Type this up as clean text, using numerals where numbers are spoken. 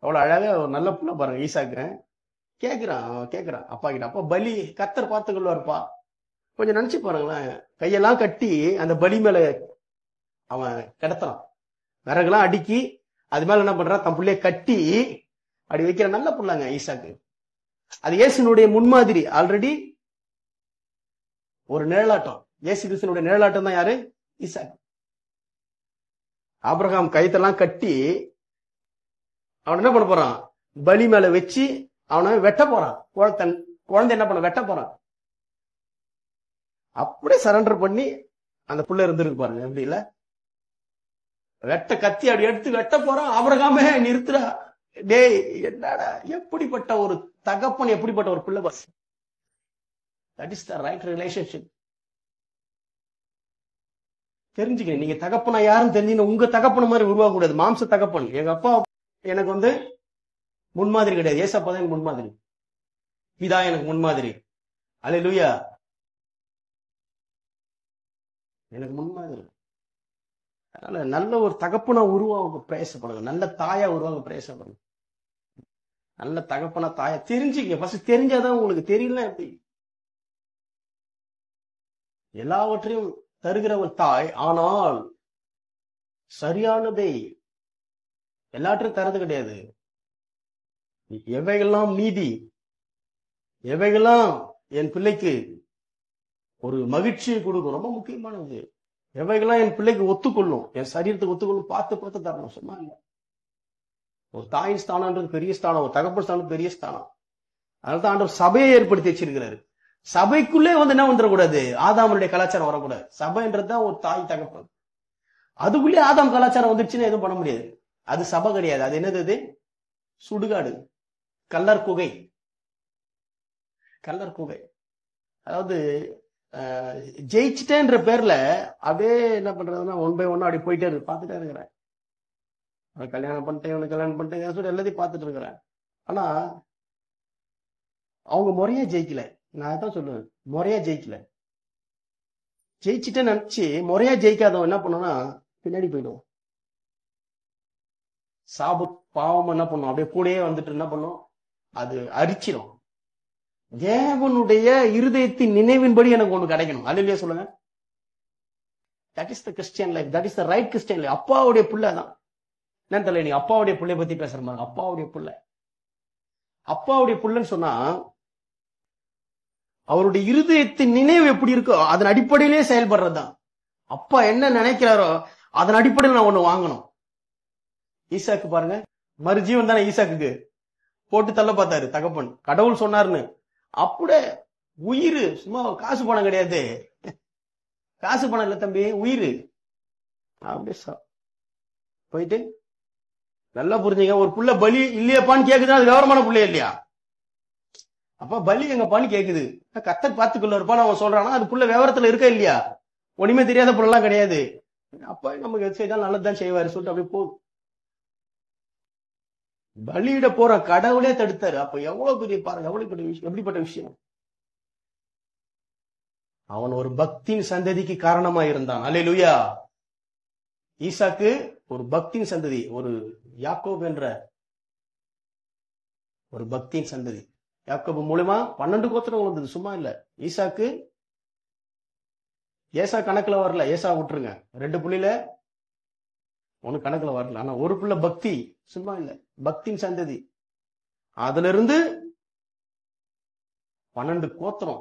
அவ்வளவு அழகா ஒரு நல்ல புள்ள பாருங்க ஈசாக்கு. கேக்குறான் அப்பா கிட்ட, அப்பா பலி கர்த்தர் பார்த்து கொள்வார்ப்பா. கொஞ்சம் நினைச்சு பாருங்களேன், கையெல்லாம் கட்டி அந்த பலி மேல அவன் கிடத்துறான், விறகுலாம் அடுக்கி அது மேல என்ன பண்றான், தன் பிள்ளைய கட்டி அப்படி வைக்கிற நல்ல புள்ளாங்க ஈசாக்கு. அது இயேசுனுடைய முன்மாதிரி. ஆல்ரெடி ஒரு நிழலாட்டம், இயேசு கிறிஸ்துனுடைய நிழலாட்டம் தான் யாரு, ஈசாக்கு. ஆபிரகாம் கயத்தெல்லாம் கட்டி அவன் என்ன பண்ண போறான், பலி மேல வச்சு அவனை வெட்ட போறான். குழந்தை என்ன பண்ண, வெட்ட போறான். அப்படியே சரண்டர் பண்ணி அந்த புள்ள இருந்திருக்கு பாருங்க. எப்படி இல்ல, வெட்ட கத்தி அப்படி எடுத்து வெட்ட போறான். ஆபிரகாமே நிறுத்துறா, டேய் என்னடா, எப்படிப்பட்ட ஒரு தகப்பன், எப்படிப்பட்ட ஒரு பிள்ளை boss. That is the right relationship. தெரிஞ்சுக்க, நீங்க தகப்பனா யாரும் தெரிஞ்சு உங்க தகப்பன மாதிரி உருவாக்க கூடாது. மாம்ச தகப்பன், எங்க அப்பா எனக்கு முன்மாதிரி கிடையாது. ஏசப்பா தான் எனக்கு முன்மாதிரி, பிதா எனக்கு முன்மாதிரி. அல்லேலூயா, எனக்கு முன்மாதிரி. அதனால நல்ல ஒரு தகப்பனா உருவாக பிரயாசப்படுங்க, நல்ல தாயா உருவாக பிரயாசப்படுங்க. நல்ல தகப்பனா தாயா தெரிஞ்சுக்க. ஃபர்ஸ்ட் தெரிஞ்சாதான் உங்களுக்கு, தெரியல எப்படி. எல்லாவற்றையும் தருகிறவர் தாய், ஆனால் சரியானதை எல்லாற்றையும் தரது கிடையாது. எவைகள்லாம் நீதி, எவைகள்லாம் என் பிள்ளைக்கு ஒரு மகிழ்ச்சியை கொடுக்கும், ரொம்ப முக்கியமானது. எவைகள்லாம் என் பிள்ளைக்கு ஒத்துக்கொள்ளும், என் சரீரத்துக்கு ஒத்துக்கொள்ளும், பார்த்து தரணும். சும்மா இல்ல. ஒரு தாயின் ஸ்தானம்ன்றது பெரிய ஸ்தானம், ஒரு தகப்பன் ஸ்தானம் பெரிய ஸ்தானம். அதனால்தான் ஆண்டவர் சபையை ஏற்படுத்தி வச்சிருக்கிறாரு. சபைக்குள்ளே என்ன வந்துடக்கூடாது, ஆதாமுடைய கலாச்சாரம் வரக்கூடாது. சபைன்றதுதான் ஒரு தாய் தகப்பன். அதுக்குள்ளே ஆதாம் கலாச்சாரம் வந்துருச்சுன்னா எதுவும் பண்ண முடியாது. அது சபை கிடையாது. அது என்னது, சுடுகாடு, கல்லர் குகை. அதாவது ஜெயிச்சிட்டேன்ற பேர்ல அப்படியே என்ன பண்றதுன்னா, ஒன் பை ஒன்னா அப்படி போயிட்டே இருக்கு, பார்த்துட்டே இருக்கிறேன். கல்யாணம் பண்ணிட்டேன் சொல்லி எல்லாத்தையும் பார்த்துட்டு இருக்கிறேன். ஆனா அவங்க முறையா ஜெயிக்கல. நான் தான் சொல்லுவேன், முறையா ஜெயிக்கல. ஜெயிச்சுட்டேன்னு நினைச்சு முறையா ஜெயிக்காதவன் என்ன பண்ணும்னா பின்னாடி போயிடும். சாப பாவம் என்ன பண்ணும், அப்படியே கூடயே வந்துட்டு என்ன பண்ணும், அது அரிச்சிடும். தேவனுடைய இருதயத்தின் நினைவின்படி எனக்கு ஒண்ணு கிடைக்கணும். அல்லேலூயா சொல்லுங்க. That is the Christian life, that is the right Christian life. அப்பாவுடைய பிள்ளை தான். என்ன தெரியல, நீ அப்பாவுடைய பிள்ளைய பத்தி பேசுற மாதிரி. அப்பாவுடைய பிள்ளைன்னு சொன்னா அவருடைய இருதயத்தின் நினைவு எப்படி இருக்கோ அதன் அடிப்படையிலே செயல்படுறதுதான். அப்பா என்ன நினைக்கிறாரோ அதன் அடிப்படையில் நான் ஒண்ணு வாங்கணும். ஈசாக்கு பாருங்க, மறுஜீவன் தானே ஈசாக்கு. போட்டு தள்ள பார்த்தாரு தகப்பன், கடவுள் சொன்னாருன்னு. அப்படியே உயிர், சும்மா காசு பணம் கிடையாது, காசு பணம் இல்ல தம்பி, உயிர். அப்படியே போயிட்டு நல்லா புரிஞ்சுங்க. ஒரு புள்ள பலி இல்லையாப்பான்னு கேக்குதுன்னா அது கவர்மான புள்ளைய இல்லையா? அப்ப பலி எங்கப்பான்னு கேக்குது. கர்த்தர் பார்த்துக்குள்ள இருப்பான்னு அவன் சொல்றானா, அது புள்ள விவரத்துல இருக்கா இல்லையா? ஒண்ணுமே தெரியாத புள்ளலாம் கிடையாது. அப்ப நமக்கு எது செய்தாலும் நல்லதுதான் செய்வாரு சொல்லிட்டு அப்படி போகும். பலியிட போற கடவுளே தடுத்தாரு. அப்ப எவ்வளவு பெரிய பாருங்க, எவ்வளவு பெரிய விஷயம், எப்படிப்பட்ட விஷயம். அவன் ஒரு பக்தியின் சந்ததிக்கு காரணமா இருந்தான். அல்லேலூயா. ஈசாக்கு ஒரு பக்தியின் சந்ததி, ஒரு யாக்கோப் என்ற ஒரு பக்தியின் சந்ததி. யாக்கோபு மூலமா 12 கோத்திரம் வந்தது, சும்மா இல்ல. ஈசாக்கு ஏசா கணக்குல வரல, ஏசா விட்டுருங்க. 2 புள்ளில ஒண்ணு கணக்குல வரல. ஆனா ஒரு புள்ள பக்தி, சும்மா இல்ல, பக்தியின் சந்ததி. அதுல இருந்து 12 கோத்திரம்.